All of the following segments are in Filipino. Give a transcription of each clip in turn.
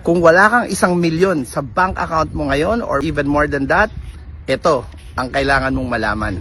Kung wala kang 1,000,000 sa bank account mo ngayon or even more than that, ito ang kailangan mong malaman.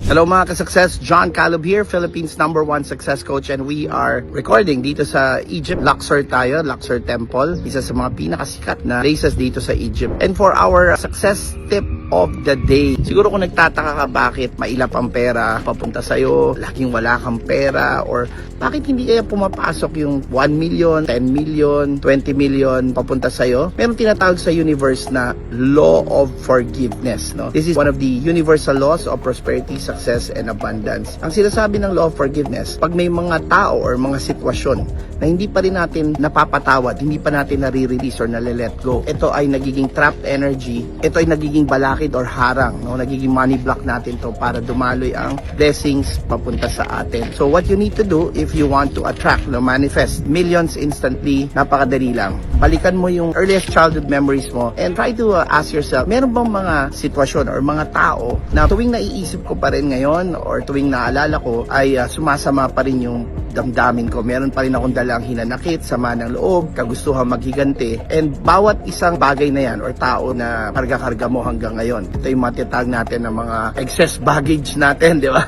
Hello mga ka-success, John Caleb here, Philippines #1 success coach, and we are recording dito sa Egypt. Luxor tayo, Luxor Temple, isa sa mga pinakasikat na places dito sa Egypt. And for our success tip of the day, siguro kung nagtataka ka bakit mailap ang pera papunta sa'yo, laging wala kang pera, or bakit hindi kaya pumapasok yung 1 million, 10 million, 20 million papunta sa'yo, meron tinatawag sa universe na law of forgiveness. No? This is one of the universal laws of prosperity, success, and abundance. Ang sinasabi ng law of forgiveness, pag may mga tao or mga sitwasyon na hindi pa rin natin napapatawad, hindi pa natin nare-release or nale-let go, ito ay nagiging trapped energy, ito ay nagiging balakid or harang, no? Nagiging money block natin to para dumaloy ang blessings papunta sa atin. So what you need to do if you want to attract, no, manifest millions instantly, napakadali lang. Balikan mo yung earliest childhood memories mo and try to ask yourself, meron bang mga sitwasyon or mga tao na tuwing naiisip ko pa rin ngayon or tuwing naalala ko ay sumasama pa rin yung damdamin ko. Meron pa rin akong dalang hinanakit, sama ng loob, kagustuhan maghiganti. And bawat isang bagay na yan or tao na karga-karga mo hanggang ngayon, ito yung matatag natin ng mga excess baggage natin, di ba?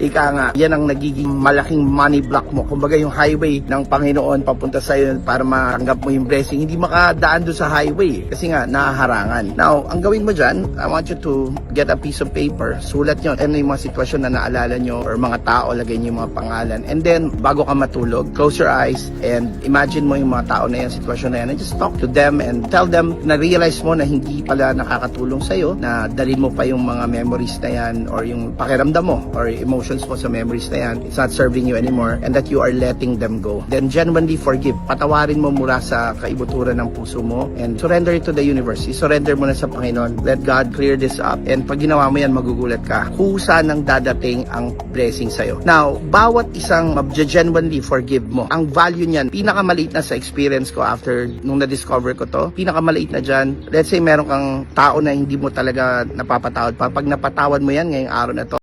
Ika nga, yan ang nagiging malaking money block mo. Kumbaga yung highway ng Panginoon papunta sa'yo para matanggap mo yung blessing, hindi makadaan doon sa highway kasi nga nahaharangan. Now, ang gawin mo dyan, I want you to get a piece of paper, sulat nyo, ano yung mga sitwasyon na naalala nyo or mga tao, lagay nyo yung mga pangalan. And then, bago ka matulog, close your eyes and imagine mo yung mga tao na yan, sitwasyon na yan, and just talk to them and tell them na realize mo na hindi pala nakakatulong sa'yo, na dalhin mo pa yung mga memories na yan or yung pakiramdam mo or emotions mo sa memories na yan, it's not serving you anymore, and that you are letting them go. Then genuinely forgive. Patawarin mo mula sa kaibuturan ng puso mo and surrender it to the universe. I-surrender mo na sa Panginoon. Let God clear this up. And pag ginawa mo yan, magugulat ka kung saan nang dadating ang blessing sa'yo. Now, bawat isang genuinely forgive mo, ang value niyan, pinakamaliit na sa experience ko after nung na-discover ko to, pinakamaliit na dyan. Let's say meron kang tao na hindi mo talaga napapatawad pa. Pag napatawad mo yan ngayong araw na to,